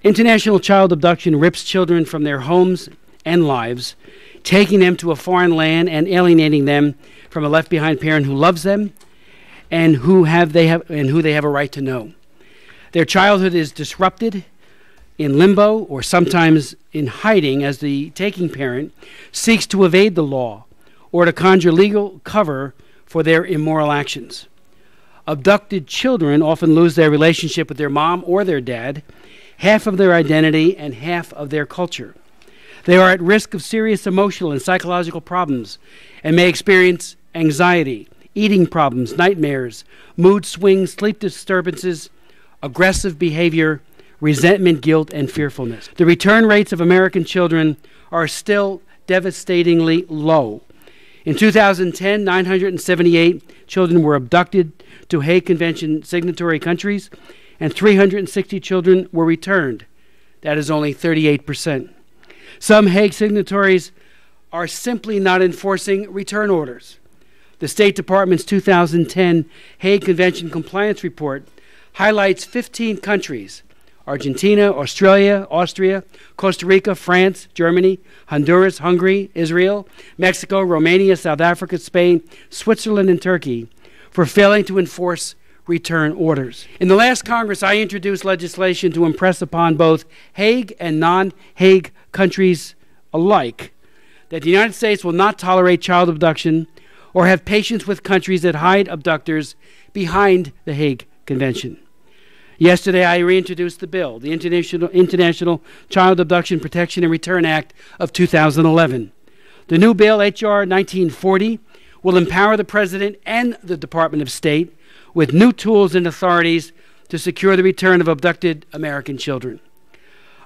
International child abduction rips children from their homes and lives, taking them to a foreign land and alienating them from a left-behind parent who loves them and who they have a right to know. Their childhood is disrupted, in limbo, or sometimes in hiding as the taking parent seeks to evade the law or to conjure legal cover for their immoral actions. Abducted children often lose their relationship with their mom or their dad, half of their identity and half of their culture. They are at risk of serious emotional and psychological problems and may experience anxiety, eating problems, nightmares, mood swings, sleep disturbances, aggressive behavior, resentment, guilt, and fearfulness. The return rates of American children are still devastatingly low. In 2010, 978 children were abducted to Hague Convention signatory countries, and 360 children were returned. That is only 38%. Some Hague signatories are simply not enforcing return orders. The State Department's 2010 Hague Convention Compliance Report highlights 15 countries: Argentina, Australia, Austria, Costa Rica, France, Germany, Honduras, Hungary, Israel, Mexico, Romania, South Africa, Spain, Switzerland, and Turkey for failing to enforce return orders. In the last Congress, I introduced legislation to impress upon both Hague and non-Hague countries alike that the United States will not tolerate child abduction or have patience with countries that hide abductors behind the Hague Convention. Yesterday, I reintroduced the bill, the International Child Abduction Protection and Return Act of 2011. The new bill, H.R. 1940, will empower the President and the Department of State with new tools and authorities to secure the return of abducted American children.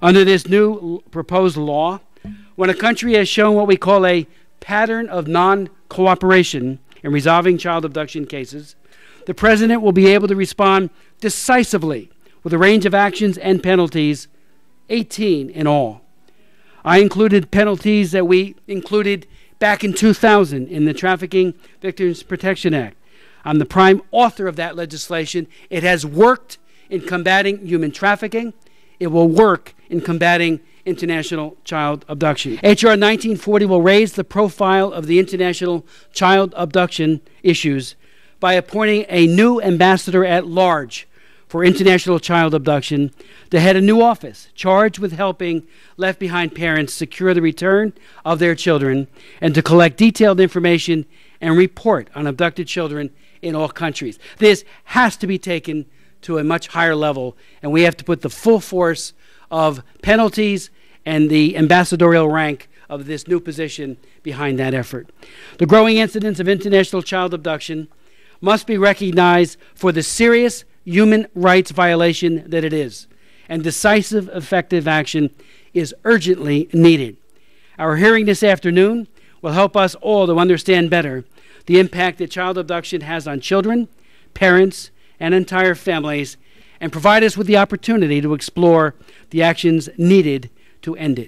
Under this new proposed law, when a country has shown what we call a pattern of non-cooperation in resolving child abduction cases, the President will be able to respond decisively with a range of actions and penalties, 18 in all. I included penalties that we included back in 2000 in the Trafficking Victims Protection Act. I'm the prime author of that legislation. It has worked in combating human trafficking. It will work in combating international child abduction. H.R. 1940 will raise the profile of the international child abduction issues by appointing a new ambassador at large for international child abduction to head a new office charged with helping left-behind parents secure the return of their children and to collect detailed information and report on abducted children in all countries. This has to be taken to a much higher level, and we have to put the full force of penalties and the ambassadorial rank of this new position behind that effort. The growing incidence of international child abduction must be recognized for the serious human rights violation that it is, and decisive, effective action is urgently needed. Our hearing this afternoon will help us all to understand better the impact that child abduction has on children, parents, and entire families, and provide us with the opportunity to explore the actions needed to end it.